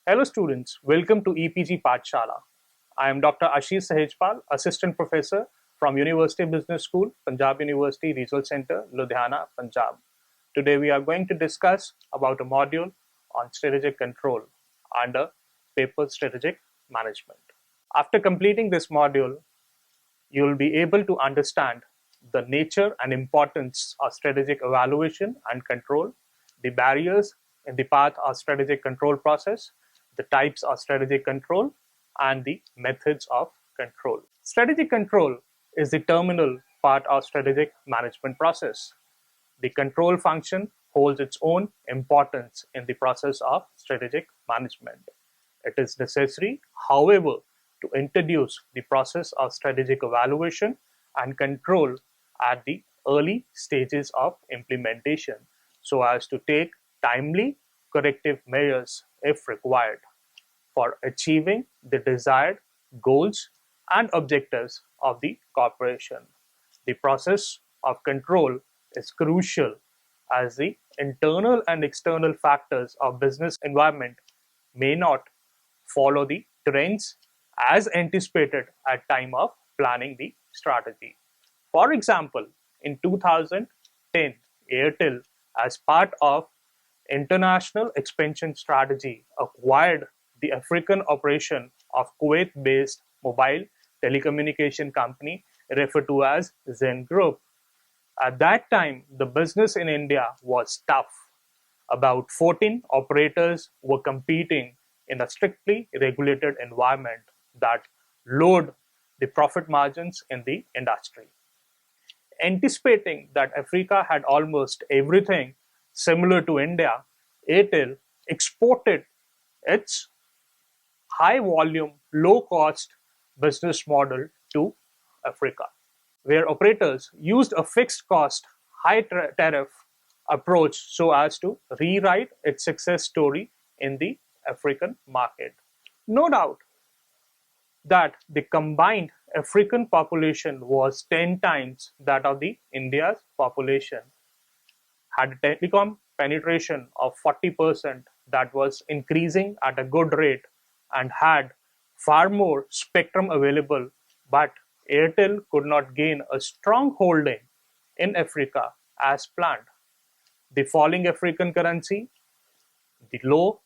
Hello students, welcome to EPG Pathshala. I am Dr. Ashish Sahejpal, Assistant Professor from University Business School, Punjab University Research Center, Ludhiana, Punjab. Today we are going to discuss about a module on strategic control under paper strategic management. After completing this module, you will be able to understand the nature and importance of strategic evaluation and control, the barriers in the path of strategic control process, the types of strategic control, and the methods of control. Strategic control is the terminal part of strategic management process. The control function holds its own importance in the process of strategic management. It is necessary, however, to introduce the process of strategic evaluation and control at the early stages of implementation so as to take timely corrective measures if required for achieving the desired goals and objectives of the corporation. The process of control is crucial as the internal and external factors of business environment may not follow the trends as anticipated at time of planning the strategy. For example, in 2010, Airtel, as part of international expansion strategy, acquired the African operation of Kuwait-based mobile telecommunication company referred to as Zen Group. At that time, the business in India was tough. About 14 operators were competing in a strictly regulated environment that lowered the profit margins in the industry. Anticipating that Africa had almost everything similar to India, Airtel exported its high volume, low cost business model to Africa, where operators used a fixed cost, high tariff approach so as to rewrite its success story in the African market. No doubt that the combined African population was 10 times that of the India's population, had a telecom penetration of 40% that was increasing at a good rate and had far more spectrum available, but Airtel could not gain a strong holding in Africa as planned. The falling African currency, the low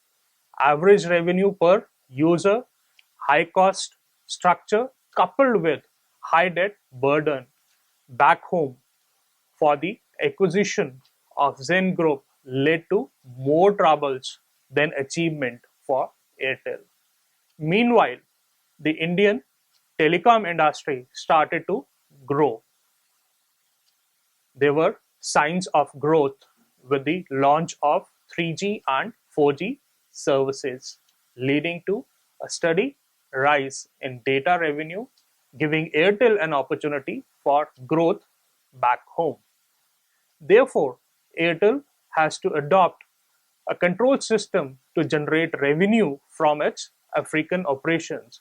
average revenue per user, high cost structure coupled with high debt burden back home for the acquisition of Zen Group led to more troubles than achievement for Airtel. Meanwhile, the Indian telecom industry started to grow. There were signs of growth with the launch of 3G and 4G services, leading to a steady rise in data revenue, giving Airtel an opportunity for growth back home. Therefore, Airtel has to adopt a control system to generate revenue from its African operations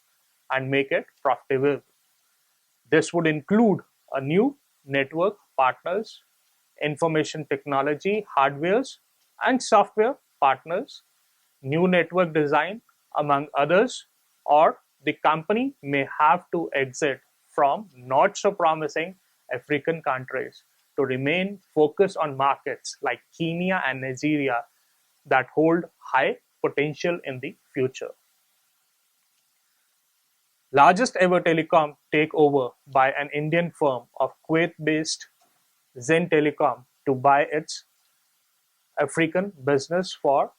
and make it profitable. This would include a new network partners, information technology hardwares and software partners, new network design, among others, or the company may have to exit from not so promising African countries to remain focused on markets like Kenya and Nigeria that hold high potential in the future. Largest ever telecom takeover by an Indian firm of Kuwait-based Zen Telecom to buy its African business for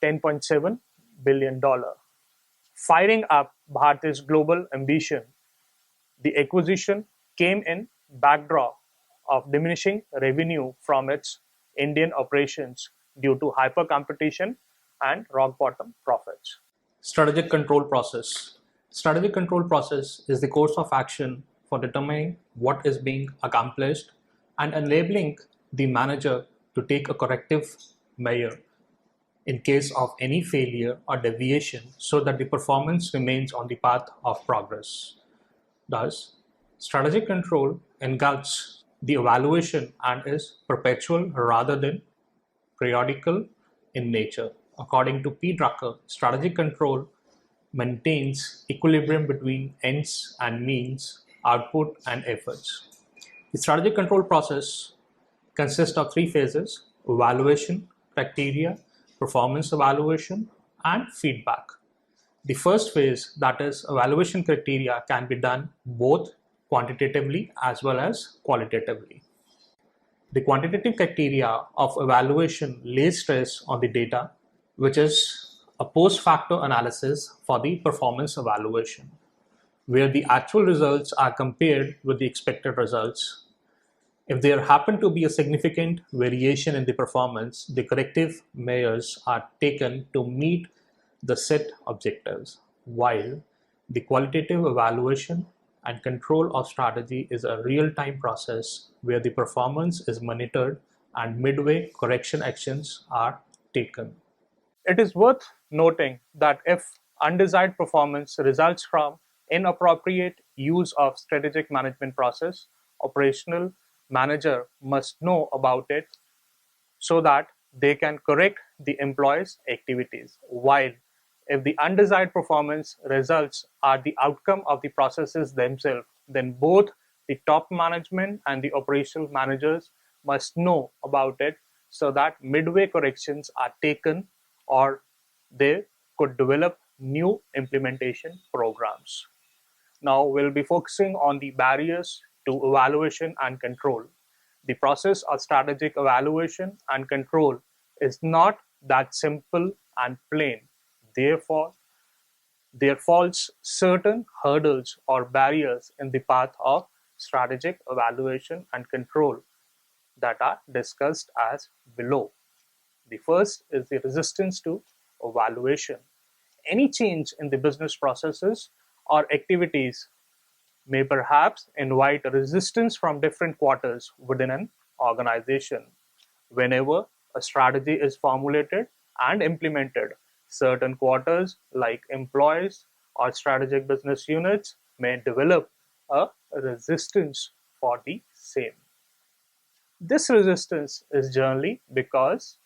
$10.7 billion. Firing up Bharti's global ambition, the acquisition came in backdrop of diminishing revenue from its Indian operations due to hyper competition and rock bottom profits. Strategic control process. Strategic control process is the course of action for determining what is being accomplished and enabling the manager to take a corrective measure in case of any failure or deviation so that the performance remains on the path of progress. Thus, strategic control engulfs the evaluation and is perpetual rather than periodical in nature. according to P. Drucker, strategic control maintains equilibrium between ends and means, output and efforts. The strategic control process consists of three phases: evaluation, criteria, performance evaluation, and feedback. The first phase, that is evaluation criteria, can be done both quantitatively as well as qualitatively. The quantitative criteria of evaluation lays stress on the data, which is a post-factor analysis for the performance evaluation, where the actual results are compared with the expected results. If there happen to be a significant variation in the performance, the corrective measures are taken to meet the set objectives, while the qualitative evaluation and control of strategy is a real-time process where the performance is monitored and midway correction actions are taken. It is worth noting that if undesired performance results from inappropriate use of strategic management process, operational manager must know about it so that they can correct the employees' activities. While if the undesired performance results are the outcome of the processes themselves, then both the top management and the operational managers must know about it so that midway corrections are taken, or they could develop new implementation programs. Now we'll be focusing on the barriers to evaluation and control. The process of strategic evaluation and control is not that simple and plain. Therefore, there falls certain hurdles or barriers in the path of strategic evaluation and control that are discussed as below. The first is the resistance to evaluation. Any change in the business processes or activities may perhaps invite resistance from different quarters within an organization. Whenever a strategy is formulated and implemented, certain quarters, like employees or strategic business units, may develop a resistance for the same. This resistance is generally because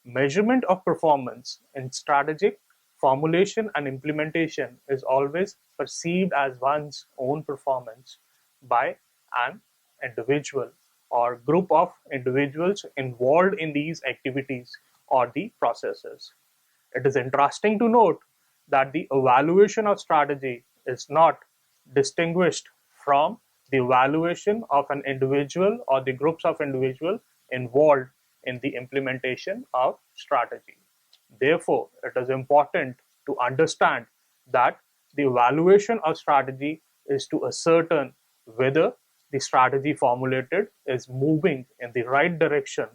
measurement of performance in strategic formulation and implementation is always perceived as one's own performance by an individual or group of individuals involved in these activities or the processes. It is interesting to note that the evaluation of strategy is not distinguished from the evaluation of an individual or the groups of individuals involved in the implementation of strategy. Therefore, it is important to understand that the evaluation of strategy is to ascertain whether the strategy formulated is moving in the right direction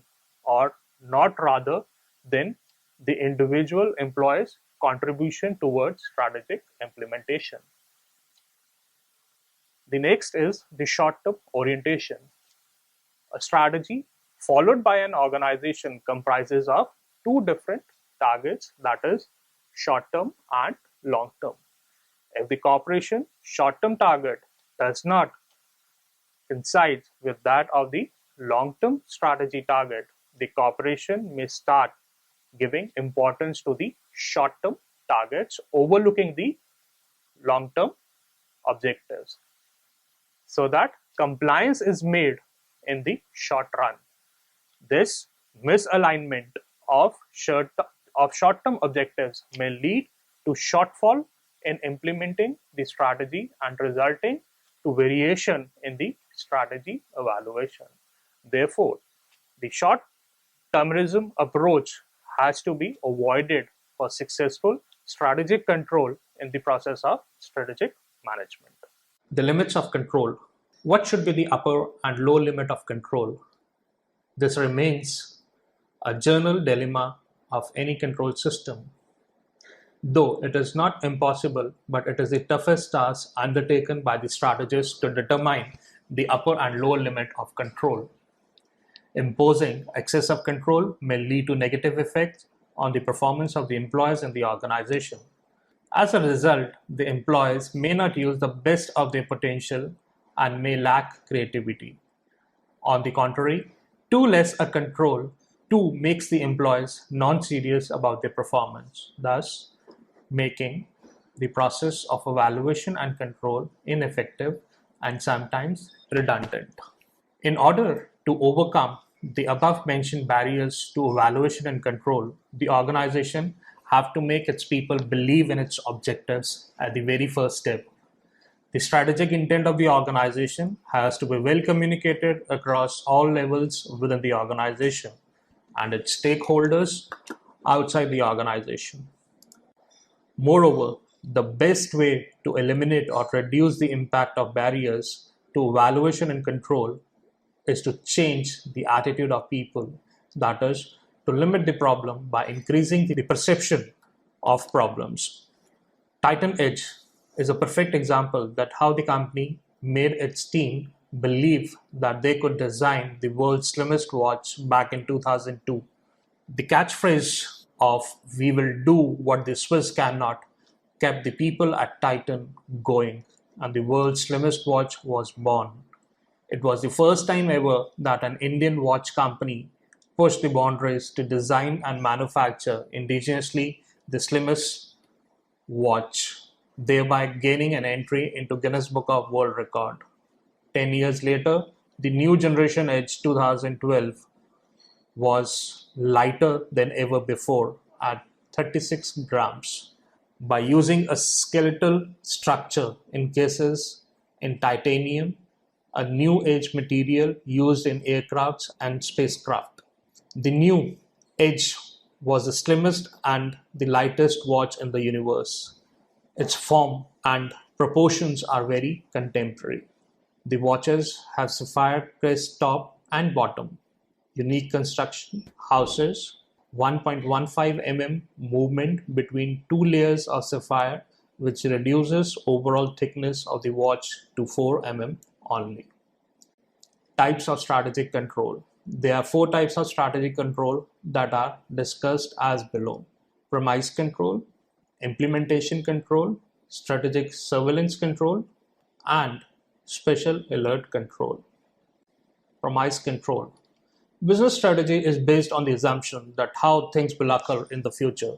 or not, rather than the individual employee's contribution towards strategic implementation. The next is the short-term orientation. A strategy followed by an organization comprises of two different targets, that is short-term and long-term. If the corporation short-term target does not coincide with that of the long-term strategy target, the corporation may start giving importance to the short-term targets, overlooking the long-term objectives, so that compliance is made in the short run. This misalignment of short-term objectives may lead to shortfall in implementing the strategy and resulting to variation in the strategy evaluation. Therefore, the short-termism approach has to be avoided for successful strategic control in the process of strategic management. The limits of control. What should be the upper and low limit of control? This remains a general dilemma of any control system. Though it is not impossible, but it is the toughest task undertaken by the strategist to determine the upper and lower limit of control. Imposing excessive control may lead to negative effects on the performance of the employees in the organization. As a result, the employees may not use the best of their potential and may lack creativity. On the contrary, too less a control Two, makes the employees non-serious about their performance, thus making the process of evaluation and control ineffective and sometimes redundant. In order to overcome the above mentioned barriers to evaluation and control, the organization have to make its people believe in its objectives at the very first step. The strategic intent of the organization has to be well communicated across all levels within the organization and its stakeholders outside the organization. Moreover, the best way to eliminate or reduce the impact of barriers to evaluation and control is to change the attitude of people, that is, to limit the problem by increasing the perception of problems. Titan Edge is a perfect example that how the company made its team believe that they could design the world's slimmest watch back in 2002. The catchphrase of "we will do what the Swiss cannot" kept the people at Titan going, and the world's slimmest watch was born. It was the first time ever that an Indian watch company pushed the boundaries to design and manufacture indigenously the slimmest watch, thereby gaining an entry into Guinness Book of World Record. 10 years later, the new generation Edge 2012 was lighter than ever before at 36 grams. By using a skeletal structure in cases in titanium, a new edge material used in aircrafts and spacecraft. The new Edge was the slimmest and the lightest watch in the universe. Its form and proportions are very contemporary. The watches have sapphire crest top and bottom, unique construction, houses, 1.15 mm movement between two layers of sapphire, which reduces overall thickness of the watch to 4 mm only. Types of strategic control. There are 4 types of strategic control that are discussed as below: premise control, implementation control, strategic surveillance control, and special alert control. Premise control. Business strategy is based on the assumption that how things will occur in the future.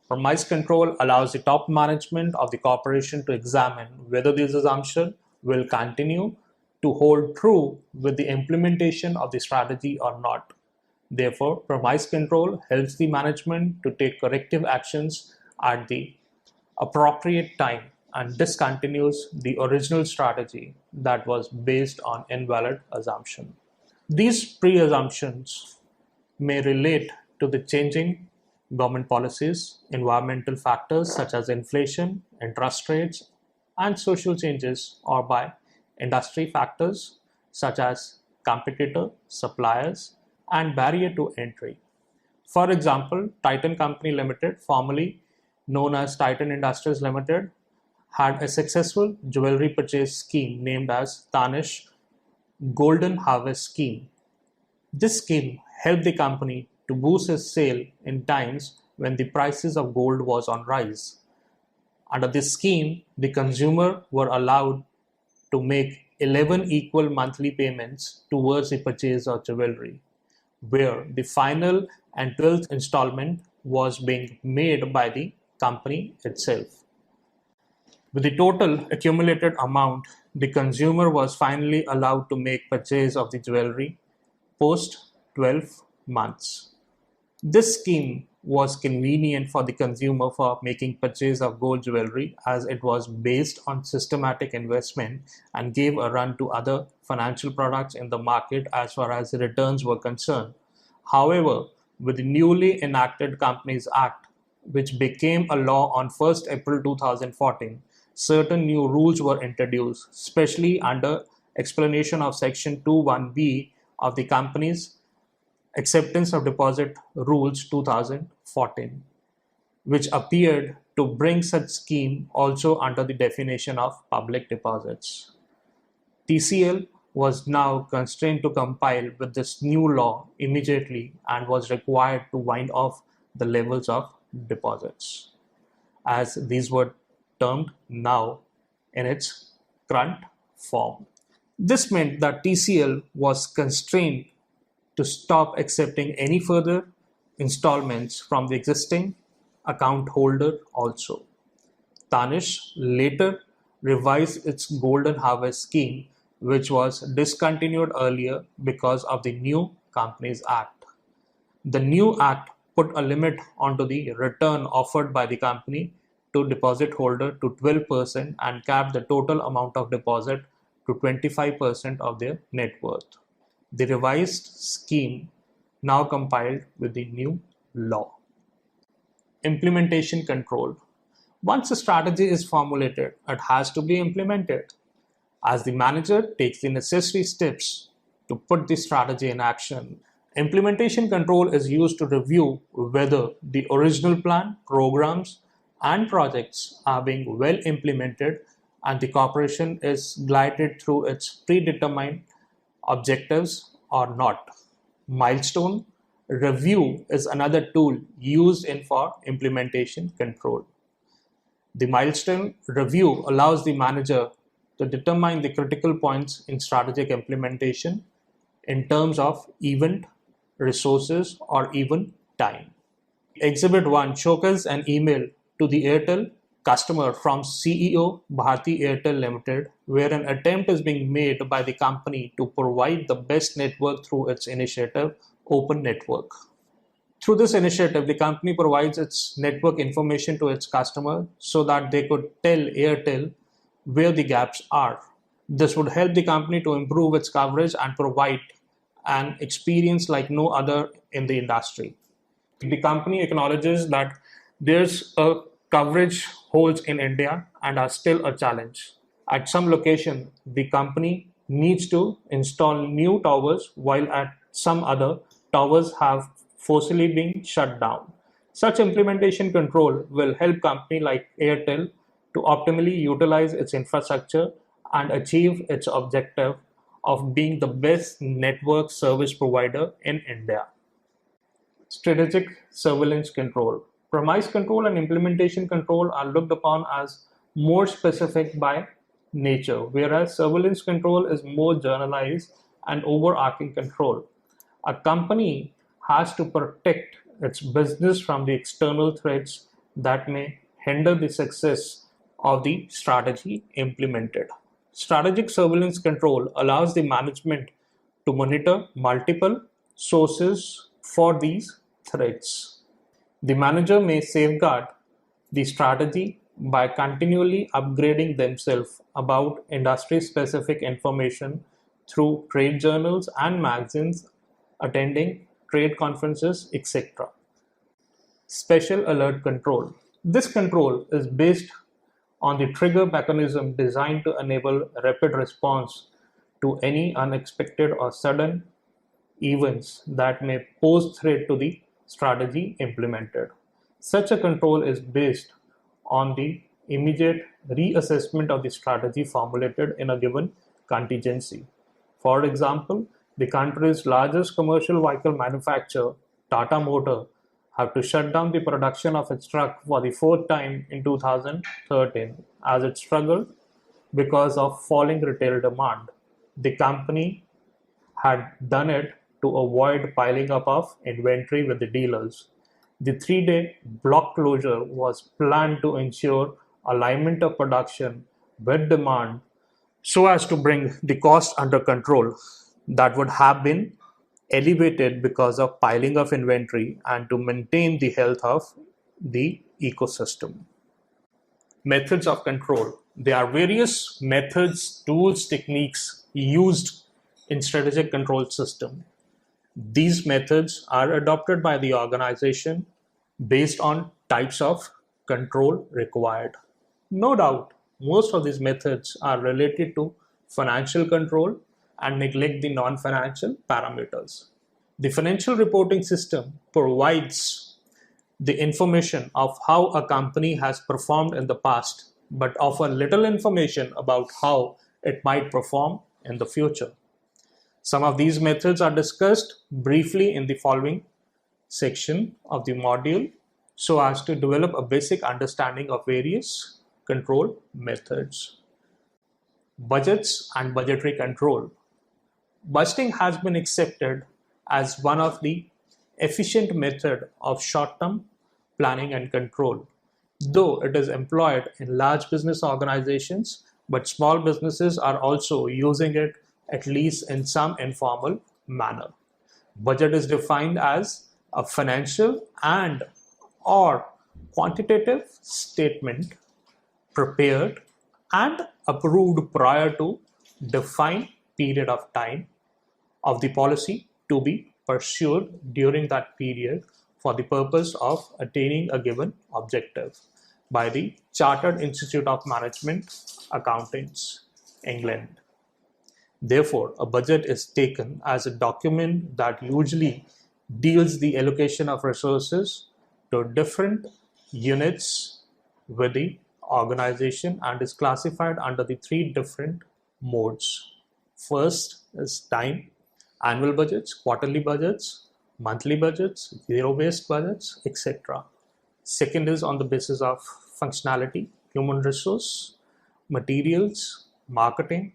Premise control allows the top management of the corporation to examine whether this assumption will continue to hold true with the implementation of the strategy or not. Therefore, premise control helps the management to take corrective actions at the appropriate time and discontinues the original strategy that was based on invalid assumption. These pre-assumptions may relate to the changing government policies, environmental factors such as inflation, interest rates, and social changes, or by industry factors such as competitor, suppliers, and barrier to entry. For example, Titan Company Limited, formerly known as Titan Industries Limited, had a successful jewelry purchase scheme named as Tanish Golden Harvest Scheme. This scheme helped the company to boost its sale in times when the prices of gold was on rise. Under this scheme, the consumer were allowed to make 11 equal monthly payments towards the purchase of jewelry, where the final and 12th installment was being made by the company itself. With the total accumulated amount, the consumer was finally allowed to make purchase of the jewelry post 12 months. This scheme was convenient for the consumer for making purchase of gold jewelry, as it was based on systematic investment and gave a run to other financial products in the market as far as returns were concerned. However, with the newly enacted Companies Act, which became a law on 1st April 2014, certain new rules were introduced, especially under explanation of Section 21B of the Companies Acceptance of Deposit Rules 2014, which appeared to bring such scheme also under the definition of public deposits. TCL was now constrained to compile with this new law immediately and was required to wind off the levels of deposits, as these were termed now in its current form. This meant that TCL was constrained to stop accepting any further installments from the existing account holder also. Tanish later revised its Golden Harvest scheme, which was discontinued earlier because of the new Companies Act. The new act put a limit onto the return offered by the company to deposit holder to 12% and capped the total amount of deposit to 25% of their net worth. The revised scheme now compiled with the new law. Implementation control. Once a strategy is formulated, it has to be implemented. As the manager takes the necessary steps to put the strategy in action, implementation control is used to review whether the original plan, programs, and projects are being well implemented and the corporation is glided through its predetermined objectives or not. Milestone review is another tool used for implementation control. The milestone review allows the manager to determine the critical points in strategic implementation in terms of event, resources, or even time. Exhibit 1 showcases an email to the Airtel customer from CEO Bharti Airtel Limited, where an attempt is being made by the company to provide the best network through its initiative, Open Network. Through this initiative, the company provides its network information to its customer so that they could tell Airtel where the gaps are. This would help the company to improve its coverage and provide an experience like no other in the industry. The company acknowledges that there's a coverage holes in India and are still a challenge. At some location, the company needs to install new towers, while at some other, towers have forcibly been shut down. Such implementation control will help company like Airtel to optimally utilize its infrastructure and achieve its objective of being the best network service provider in India. Strategic surveillance control. Premise control and implementation control are looked upon as more specific by nature, whereas surveillance control is more generalized and overarching control. A company has to protect its business from the external threats that may hinder the success of the strategy implemented. Strategic surveillance control allows the management to monitor multiple sources for these threats. The manager may safeguard the strategy by continually upgrading themselves about industry-specific information through trade journals and magazines, attending trade conferences, etc. Special alert control. This control is based on the trigger mechanism designed to enable rapid response to any unexpected or sudden events that may pose threat to the strategy implemented. Such a control is based on the immediate reassessment of the strategy formulated in a given contingency. For example, the country's largest commercial vehicle manufacturer, Tata Motor, have to shut down the production of its truck for the fourth time in 2013 as it struggled because of falling retail demand. The company had done it to avoid piling up of inventory with the dealers. The 3-day block closure was planned to ensure alignment of production with demand so as to bring the cost under control that would have been elevated because of piling of inventory and to maintain the health of the ecosystem. Methods of control. There are various methods, tools, techniques used in strategic control system. These methods are adopted by the organization based on types of control required. No doubt, most of these methods are related to financial control and neglect the non-financial parameters. The financial reporting system provides the information of how a company has performed in the past, but offer little information about how it might perform in the future. Some of these methods are discussed briefly in the following section of the module so as to develop a basic understanding of various control methods. Budgets and budgetary control. Budgeting has been accepted as one of the efficient method of short-term planning and control, though it is employed in large business organizations, but small businesses are also using it at least in some informal manner. Budget is defined as a financial and or quantitative statement prepared and approved prior to defined period of time of the policy to be pursued during that period for the purpose of attaining a given objective by the Chartered Institute of Management Accountants, England. Therefore, a budget is taken as a document that usually deals the allocation of resources to different units with the organization and is classified under the three different modes. First is time, annual budgets, quarterly budgets, monthly budgets, zero-based budgets, etc. Second is on the basis of functionality, human resource, materials, marketing,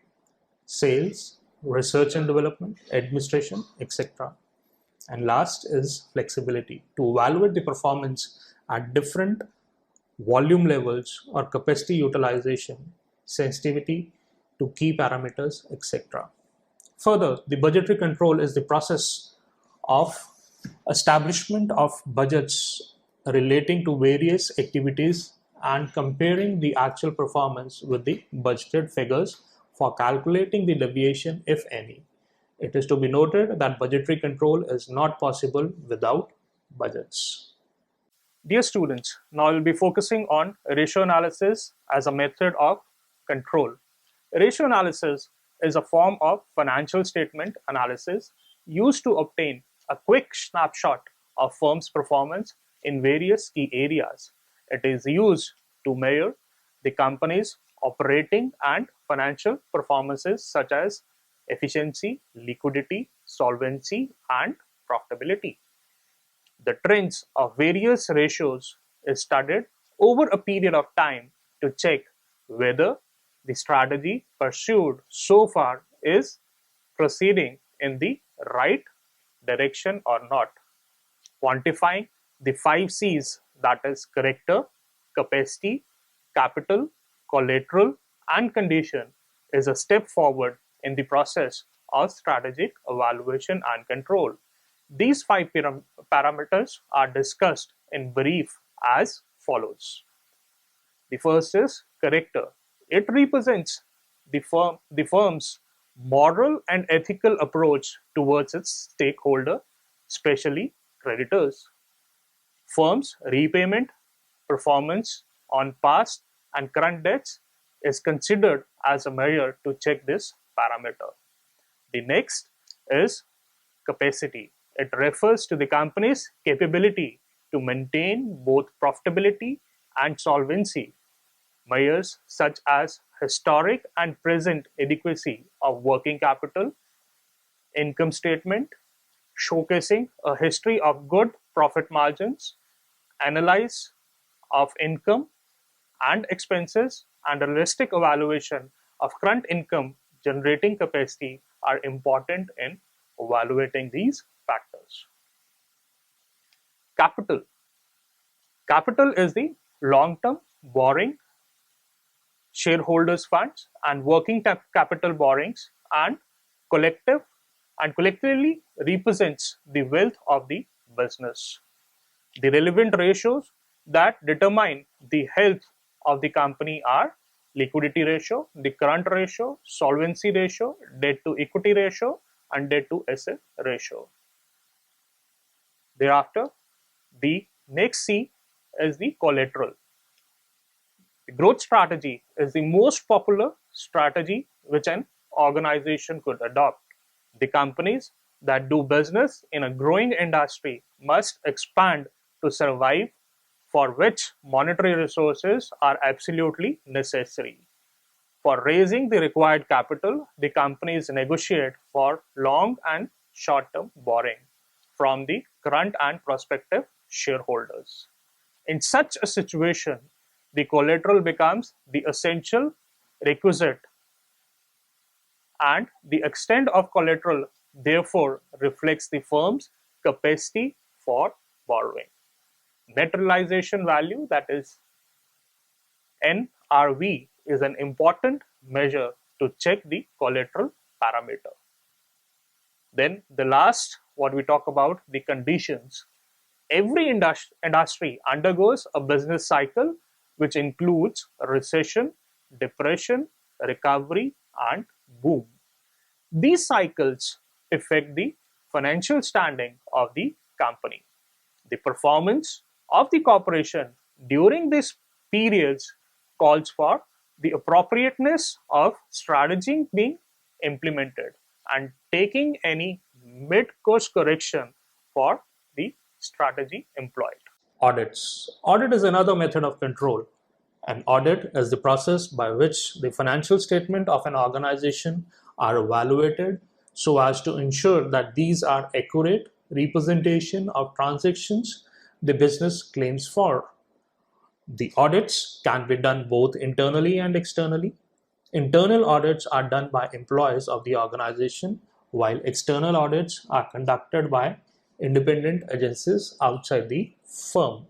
sales, research and development, administration, etc. And last is flexibility, to evaluate the performance at different volume levels or capacity utilization, sensitivity to key parameters, etc. Further, the budgetary control is the process of establishment of budgets relating to various activities and comparing the actual performance with the budgeted figures for calculating the deviation, if any. It is to be noted that budgetary control is not possible without budgets. Dear students, now we'll be focusing on ratio analysis as a method of control. Ratio analysis is a form of financial statement analysis used to obtain a quick snapshot of firm's performance in various key areas. It is used to measure the company's operating and financial performances such as efficiency, liquidity, solvency, and profitability. The trends of various ratios is studied over a period of time to check whether the strategy pursued so far is proceeding in the right direction or not. Quantifying the 5 C's, that is character, capacity, capital, collateral, and condition, is a step forward in the process of strategic evaluation and control. These 5 parameters are discussed in brief as follows. The first is character. It represents the firm's moral and ethical approach towards its stakeholder, especially creditors. Firm's repayment performance on past and current debts is considered as a measure to check this parameter. The next is capacity. It refers to the company's capability to maintain both profitability and solvency. Measures such as historic and present adequacy of working capital, income statement, showcasing a history of good profit margins, analysis of income and expenses, and a realistic evaluation of current income generating capacity are important in evaluating these factors. Capital. Capital is the long-term borrowing, shareholders' funds, and working capital borrowings, and collectively represents the wealth of the business. The relevant ratios that determine the health of the company are liquidity ratio, the current ratio, solvency ratio, debt to equity ratio, and debt to asset ratio. Thereafter, the next C is the collateral. The growth strategy is the most popular strategy which an organization could adopt. The companies that do business in a growing industry must expand to survive, for which monetary resources are absolutely necessary. For raising the required capital, the companies negotiate for long and short-term borrowing from the current and prospective shareholders. In such a situation, the collateral becomes the essential requisite, and the extent of collateral therefore reflects the firm's capacity for borrowing. Net realization value, that is NRV, is an important measure to check the collateral parameter. Then the last, what we talk about, the conditions. Every industry undergoes a business cycle which includes a recession, depression, recovery, and boom. These cycles affect the financial standing of the company. The performance of the corporation during these periods calls for the appropriateness of strategy being implemented and taking any mid-course correction for the strategy employed. Audits. Audit is another method of control. An audit is the process by which the financial statement of an organization are evaluated so as to ensure that these are accurate representation of transactions the business claims for. The audits can be done both internally and externally. Internal audits are done by employees of the organization, while external audits are conducted by independent agencies outside the firm.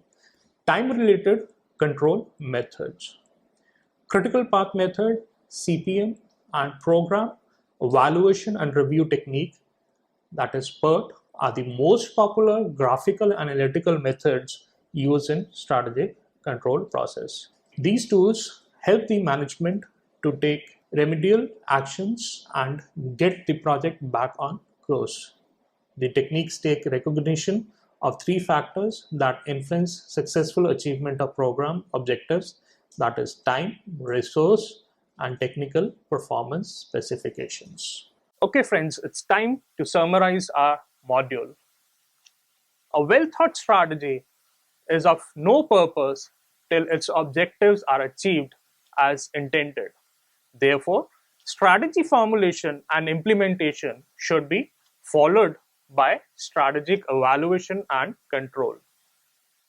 Time-related control methods. Critical path method, CPM, and program evaluation and review technique, that is PERT, are the most popular graphical analytical methods used in strategic control process. These tools help the management to take remedial actions and get the project back on course. The techniques take recognition of three factors that influence successful achievement of program objectives, that is time, resource, and technical performance specifications. Okay friends, it's time to summarize our module. A well-thought strategy is of no purpose till its objectives are achieved as intended. Therefore, strategy formulation and implementation should be followed by strategic evaluation and control.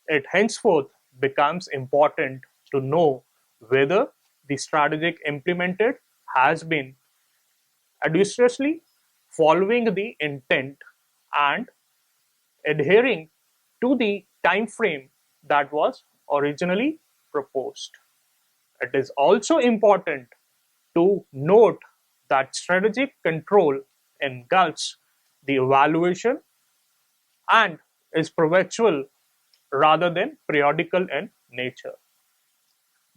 It henceforth becomes important to know whether the strategic implemented has been assiduously following the intent and adhering to the time frame that was originally proposed. It is also important to note that strategic control engulfs the evaluation and is perpetual rather than periodical in nature.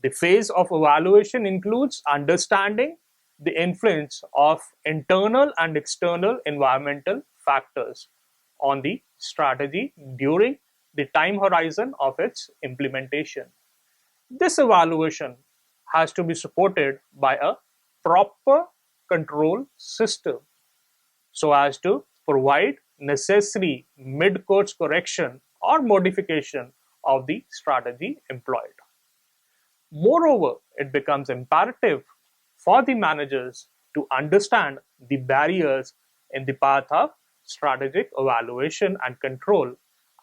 The phase of evaluation includes understanding the influence of internal and external environmental factors on the strategy during the time horizon of its implementation. This evaluation has to be supported by a proper control system so as to provide necessary mid-course correction or modification of the strategy employed. Moreover, it becomes imperative for the managers to understand the barriers in the path of strategic evaluation and control,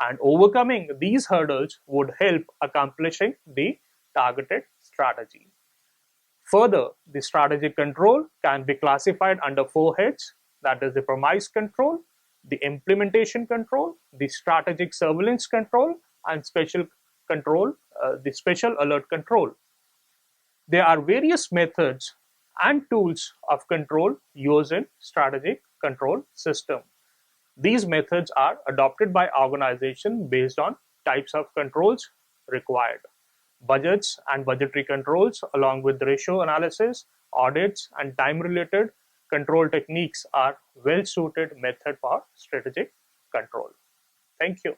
and overcoming these hurdles would help accomplishing the targeted strategy. Further, the strategic control can be classified under four heads, that is the premise control, the implementation control, the strategic surveillance control, and special control, the special alert control. There are various methods and tools of control used in strategic control system. These methods are adopted by organization based on types of controls required. Budgets and budgetary controls, along with ratio analysis, audits, and time-related control techniques are well-suited method for strategic control. Thank you.